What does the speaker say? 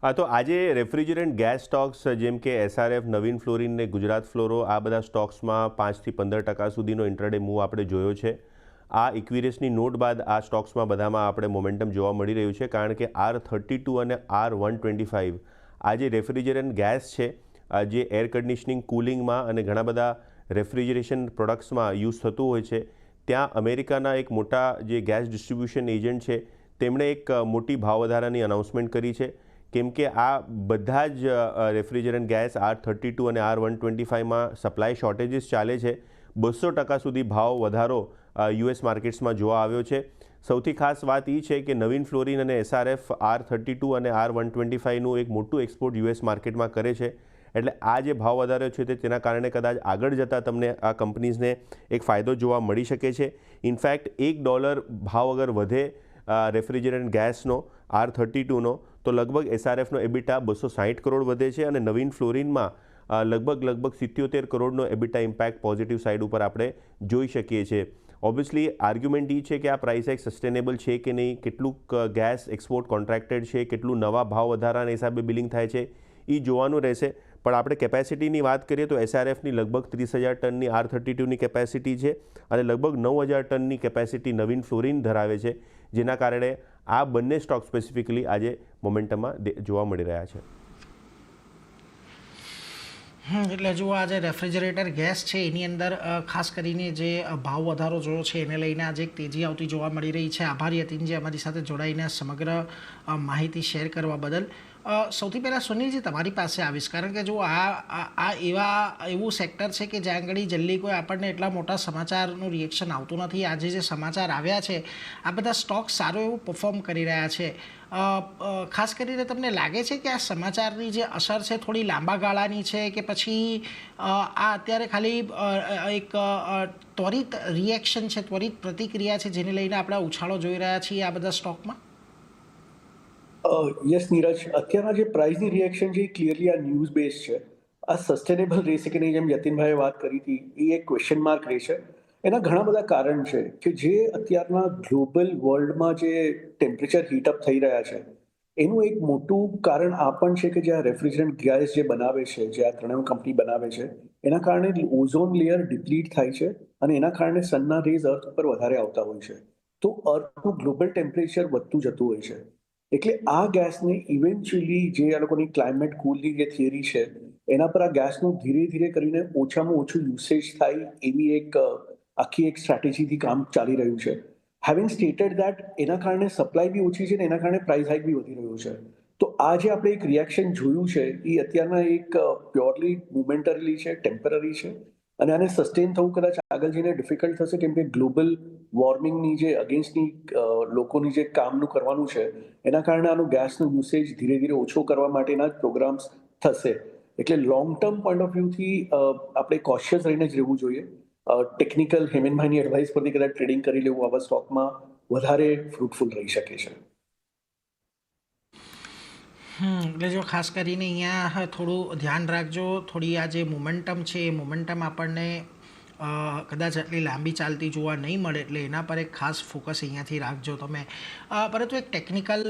હા, તો આજે રેફ્રિજરન્ટ ગેસ સ્ટોક્સ જેમ કે એસઆરએફ, નવીન ફ્લોરિન ને ગુજરાત ફ્લોરો આ બધા સ્ટોક્સમાં 5 થી 15% સુધીનો ઇન્ટ્રાડે મૂવ આપણે જોયો છે. આ ઇક્વિરેસની નોટ બાદ આ સ્ટોક્સમાં બધામાં આપણે મોમેન્ટમ જોવા મળી રહ્યું છે, કારણ કે R32 અને R125 આ જે રેફ્રિજરન્ટ ગેસ છે, જે એર કન્ડિશનિંગ, કુલિંગમાં અને ઘણા બધા રેફ્રિજરેશન પ્રોડક્ટ્સમાં યુઝ થતું હોય છે, ત્યાં અમેરિકાના એક મોટા જે ગેસ ડિસ્ટ્રીબ્યુશન એજન્ટ છે તેમણે એક મોટી ભાવ વધારાની અનાઉન્સમેન્ટ કરી છે. કેમ કે આ બધા જ રેફ્રિજરન્ટ ગેસ R32 અને R125માં સપ્લાય શોર્ટેજીસ ચાલે છે. 200% સુધી ભાવ વધારો યુએસ માર્કેટ્સમાં જોવા આવ્યો છે. સૌથી ખાસ વાત એ છે કે નવીન ફ્લોરિન અને એસઆરએફ R32 અને R125નું એક મોટું એક્સપોર્ટ યુએસ માર્કેટમાં કરે છે. એટલે આ જે ભાવ વધારો છે તેના કારણે કદાચ આગળ જતાં તમને આ કંપનીઝને એક ફાયદો જોવા મળી શકે છે. ઇનફેક્ટ $1 ભાવ અગર વધે રેફ્રિજરન્ટ ગેસનો R32નો, તો લગભગ એસઆરએફનો એબિટા 260 કરોડ વધે છે અને નવીન ફ્લોરિનમાં લગભગ 77 કરોડનો એબિટા ઇમ્પેક્ટ પોઝિટિવ સાઇડ ઉપર આપણે જોઈ શકીએ છીએ. ઓબ્વિયસલી આર્ગ્યુમેન્ટ એ છે કે આ પ્રાઇસ હાઇક સસ્ટેનેબલ છે કે નહીં, કેટલું ગેસ એક્સપોર્ટ કોન્ટ્રાક્ટેડ છે, કેટલું નવા ભાવ વધારાના હિસાબે બિલિંગ થાય છે, એ જોવાનું રહેશે. પણ આપણે કેપેસિટીની વાત કરીએ તો એસઆરએફની લગભગ 30,000 ટનની R32ની કેપેસિટી છે અને લગભગ 9,000 ટનની કેપેસિટી નવીન ફ્લોરિન ધરાવે છે, જેના કારણે આ બંને સ્ટોક સ્પેસિફિકલી આજે મોમેન્ટમમાં જોવા મળી રહ્યા છે. એટલે જો આજે રેફ્રિજરેટર ગેસ છે એની અંદર ખાસ કરીને જે ભાવ વધારો જોયો છે એને લઈને આજે એક તેજી આવતી જોવા મળી રહી છે. આભારી યતીનજી અમારી સાથે જોડાઈને સમગ્ર માહિતી શેર કરવા બદલ. સૌથી પહેલાં સુનિલજી તમારી પાસે આવીશ, કારણ કે જો આ એવું સેક્ટર છે કે જ્યાં આગળ જલ્દી કોઈ આપણને એટલા મોટા સમાચારનું રિએક્શન આવતું નથી. આજે જે સમાચાર આવ્યા છે આ બધા સ્ટોક સારો એવું પરફોર્મ કરી રહ્યા છે. ખાસ કરીને તમને લાગે છે કે આ સમાચારની જે અસર છે થોડી લાંબા ગાળાની છે કે પછી આ અત્યારે ખાલી એક ત્વરિત રિએક્શન છે, ત્વરિત પ્રતિક્રિયા છે જેને લઈને આપણે ઉછાળો જોઈ રહ્યા છીએ આ બધા સ્ટોકમાં? યસ નીરજ, અત્યારના જે પ્રાઇસની રિએક્શન છે એ ક્લિયરલી આ ન્યૂઝ બેઝ છે. આ સસ્ટેનેબલ રહેશે કે નહીં, જેમ યતીનભાઈએ વાત કરી હતી, એ એક ક્વેશ્ચન માર્ક રહેશે. એના ઘણા બધા કારણ છે કે જે અત્યારના ગ્લોબલ વર્લ્ડમાં જે ટેમ્પરેચર હીટઅપ થઈ રહ્યા છે એનું એક મોટું કારણ આ પણ છે કે જે આ રેફ્રિજરન્ટ ગેસ જે બનાવે છે, જે આ ત્રણેય કંપની બનાવે છે, એના કારણે ઓઝોન લેયર ડિપ્લીટ થાય છે અને એના કારણે સનના રેઝ અર્થ ઉપર વધારે આવતા હોય છે. તો અર્થનું ગ્લોબલ ટેમ્પરેચર વધતું જતું હોય છે. એટલે આ ગેસને ઇવેન્ચ્યુઅલી જે આ લોકોની ક્લાઇમેટ કુલની જે થિયરી છે એના પર આ ગેસનું ધીરે ધીરે કરીને ઓછામાં ઓછું યુસેજ થાય એવી એક આખી એક સ્ટ્રેટેજીથી કામ ચાલી રહ્યું છે. હેવિંગ સ્ટેટેડ દેટ, એના કારણે સપ્લાય બી ઓછી છે ને એના કારણે પ્રાઇસ હાઇક બી વધી રહ્યું છે. તો આ જે આપણે એક રિએક્શન જોયું છે એ અત્યારના એક પ્યોરલી મોમેન્ટરી છે, ટેમ્પરરી છે અને આને સસ્ટેન થવું કદાચ આગળ જઈને ડિફિકલ્ટ થશે, કેમ કે ગ્લોબલ વોર્મિંગની જે અગેન્સ્ટની લોકોની જે કામનું કરવાનું છે એના કારણે આનું ગેસનો યુસેજ ધીરે ધીરે ઓછો કરવા માટેના જ પ્રોગ્રામ્સ થશે. એટલે લોંગ ટર્મ પોઈન્ટ ઓફ વ્યૂથી આપણે કોશિયસ રહીને જ રહેવું જોઈએ. ટેકનિકલ હેમનભાઈની એડવાઇસ પરથી કદાચ ટ્રેડિંગ કરી લેવું આવા સ્ટોકમાં વધારે ફ્રૂટફુલ રહી શકે છે. એટલે જો ખાસ કરીને અહીંયા થોડું ધ્યાન રાખજો, થોડી આ જે મોમેન્ટમ છે એ મોમેન્ટમ આપણને કદાચ આટલી લાંબી ચાલતી જોવા નહીં મળે, એટલે એના પર એક ખાસ ફોકસ અહીંયાથી રાખજો તમે. પરંતુ એક ટેકનિકલ